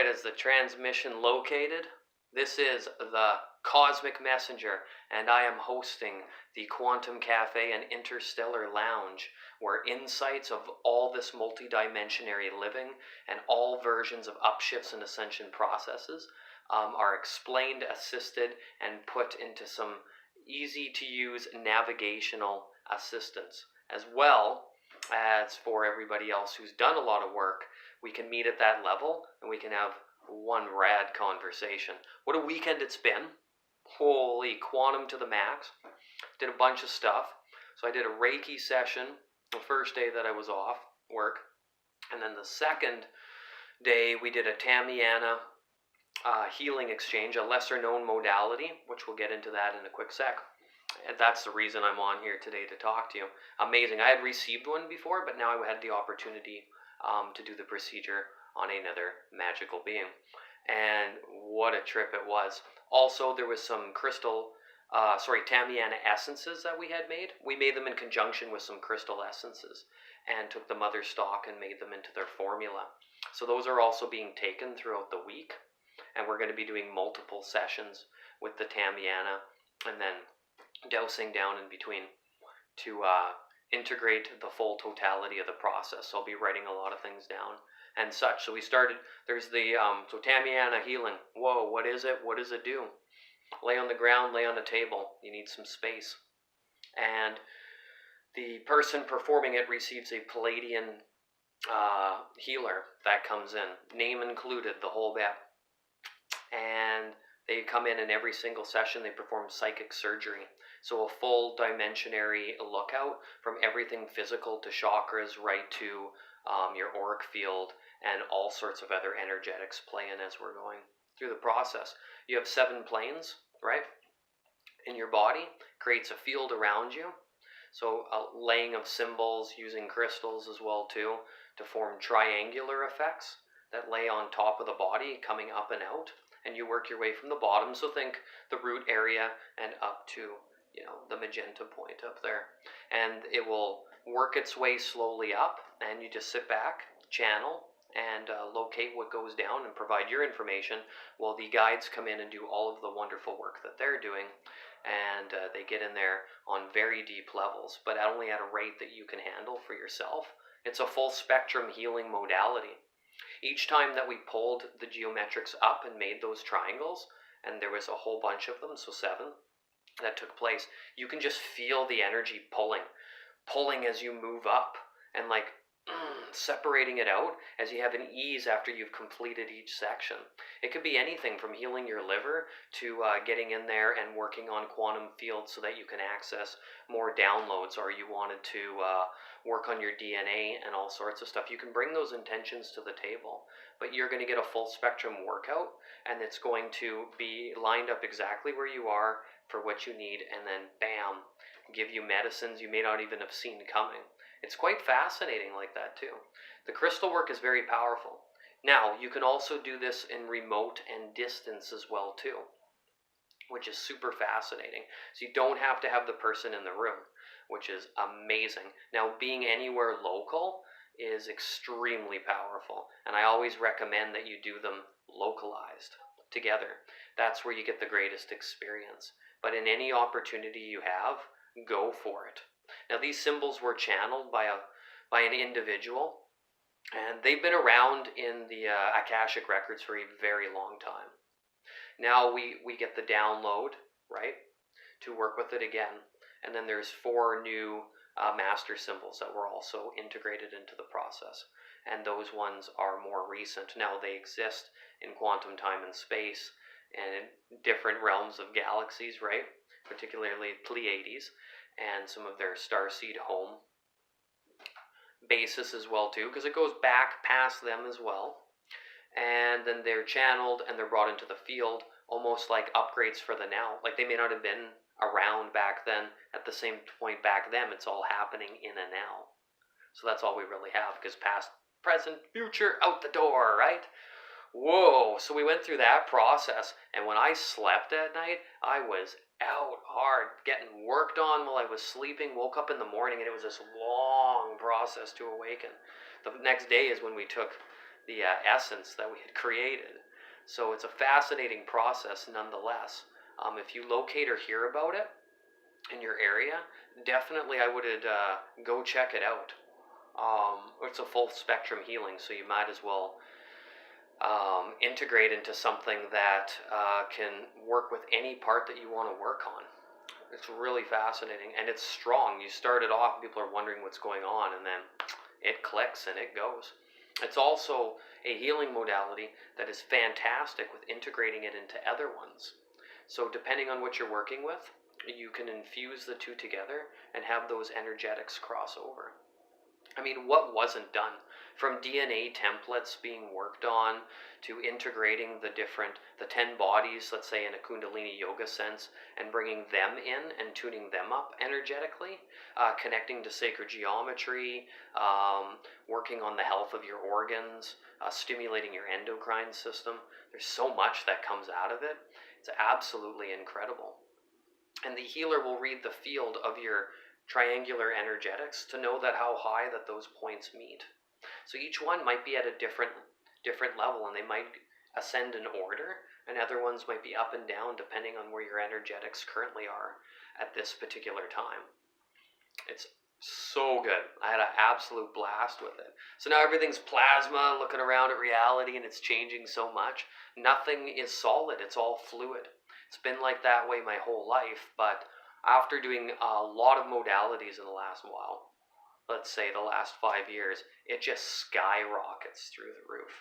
right, is the transmission located? This is the Cosmic Messenger, and I am hosting the Quantum Cafe and Interstellar Lounge, where insights of all this multidimensionary living and all versions of upshifts and ascension processes are explained, assisted, and put into some easy-to-use navigational assistance, as well as for everybody else who's done a lot of work. We can meet at that level, and we can have one rad conversation. What a weekend it's been. Holy, quantum to the max. Did a bunch of stuff. So I did a Reiki session the first day that I was off work. And then the second day we did a Tameana healing exchange, a lesser known modality, which we'll get into that in a quick sec. And that's the reason I'm on here today to talk to you. Amazing. I had received one before, but now I had the opportunity to do the procedure on another magical being. And what a trip it was. Also, there was some Tameana essences that we had made. We made them in conjunction with some crystal essences and took the mother stock and made them into their formula. So those are also being taken throughout the week. And we're going to be doing multiple sessions with the Tameana and then dosing down in between to integrate the full totality of the process. So I'll be writing a lot of things down and such. So we started, there's the, Tameana healing. Whoa, what is it? What does it do? Lay on the ground, lay on a table. You need some space. And the person performing it receives a Palladian healer that comes in. Name included, the whole bit. And they come in every single session they perform psychic surgery. So a full dimensionary lookout from everything physical to chakras right to your auric field and all sorts of other energetics play in as we're going through the process. You have 7 planes, right? In your body, creates a field around you. So a laying of symbols using crystals as well too to form triangular effects that lay on top of the body coming up and out. And you work your way from the bottom, so think the root area and up to, the magenta point up there. And it will work its way slowly up, and you just sit back, channel, and locate what goes down and provide your information while the guides come in and do all of the wonderful work that they're doing. And they get in there on very deep levels, but only at a rate that you can handle for yourself. It's a full spectrum healing modality. Each time that we pulled the geometrics up and made those triangles, and there was a whole bunch of them, so 7, that took place, you can just feel the energy pulling as you move up, and separating it out as you have an ease after you've completed each section. It could be anything from healing your liver to getting in there and working on quantum fields so that you can access more downloads, or you wanted to work on your DNA and all sorts of stuff. You can bring those intentions to the table, but you're going to get a full spectrum workout, and it's going to be lined up exactly where you are for what you need, and then bam, give you medicines you may not even have seen coming. It's quite fascinating like that too. The crystal work is very powerful. Now, you can also do this in remote and distance as well too, which is super fascinating. So you don't have to have the person in the room, which is amazing. Now, being anywhere local is extremely powerful, and I always recommend that you do them localized together. That's where you get the greatest experience. But in any opportunity you have, go for it. Now, these symbols were channeled by an individual, and they've been around in the Akashic records for a very long time. Now we get the download, right, to work with it again. And then there's 4 new master symbols that were also integrated into the process. And those ones are more recent. Now they exist in quantum time and space and in different realms of galaxies, right, particularly Pleiades, and some of their starseed home basis as well too, because it goes back past them as well. And then they're channeled and they're brought into the field, almost like upgrades for the now. Like they may not have been around back then at the same point back then. It's all happening in a now. So that's all we really have, because past, present, future, out the door, right? Whoa, so we went through that process, and when I slept at night, I was out hard, getting worked on while I was sleeping, woke up in the morning, and it was this long process to awaken. The next day is when we took the essence that we had created. So it's a fascinating process nonetheless. If you locate or hear about it in your area, definitely I would go check it out. It's a full spectrum healing, so you might as well integrate into something that can work with any part that you want to work on. It's really fascinating, and it's strong. You start it off, people are wondering what's going on, and then it clicks and it goes. It's also a healing modality that is fantastic with integrating it into other ones. So depending on what you're working with, you can infuse the two together and have those energetics cross over. I mean, what wasn't done? From DNA templates being worked on to integrating the 10 bodies, let's say in a Kundalini yoga sense, and bringing them in and tuning them up energetically, connecting to sacred geometry, working on the health of your organs, stimulating your endocrine system. There's so much that comes out of it. It's absolutely incredible. And the healer will read the field of your triangular energetics to know that how high that those points meet. So each one might be at a different level, and they might ascend in order, and other ones might be up and down depending on where your energetics currently are at this particular time. It's so good. I had an absolute blast with it. So now everything's plasma, looking around at reality, and it's changing so much. Nothing is solid, it's all fluid. It's been like that way my whole life, but after doing a lot of modalities in the last while, let's say the last 5 years, it just skyrockets through the roof.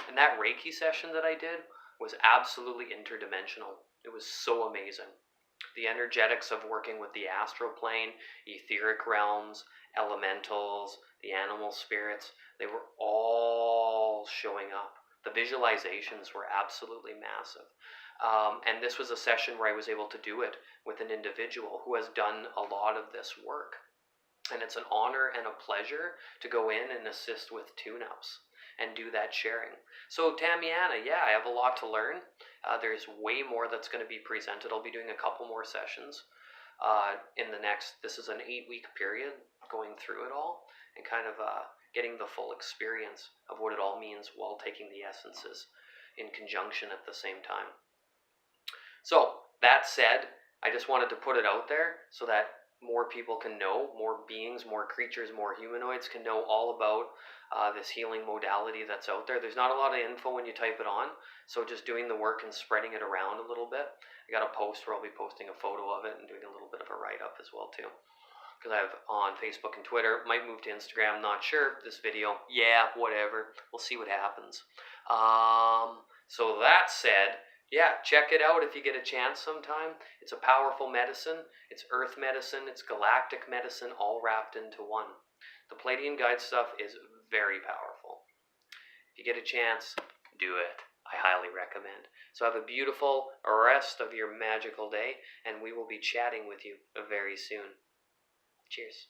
And that Reiki session that I did was absolutely interdimensional. It was so amazing. The energetics of working with the astral plane, etheric realms, elementals, the animal spirits, they were all showing up. The visualizations were absolutely massive. And this was a session where I was able to do it with an individual who has done a lot of this work. And it's an honor and a pleasure to go in and assist with tune-ups and do that sharing. So Tameana, yeah, I have a lot to learn. There's way more that's going to be presented. I'll be doing a couple more sessions this is an 8-week period, going through it all and kind of getting the full experience of what it all means while taking the essences in conjunction at the same time. So that said, I just wanted to put it out there so that more people can know, more beings, more creatures, more humanoids can know all about this healing modality that's out there. There's not a lot of info when you type it on, so just doing the work and spreading it around a little bit. I got a post where I'll be posting a photo of it and doing a little bit of a write-up as well too. Because I have on Facebook and Twitter, might move to Instagram, not sure. This video, yeah, whatever. We'll see what happens. So that said, yeah, check it out if you get a chance sometime. It's a powerful medicine. It's earth medicine. It's galactic medicine all wrapped into one. The Pleiadian guide stuff is very powerful. If you get a chance, do it. I highly recommend. So have a beautiful rest of your magical day, and we will be chatting with you very soon. Cheers.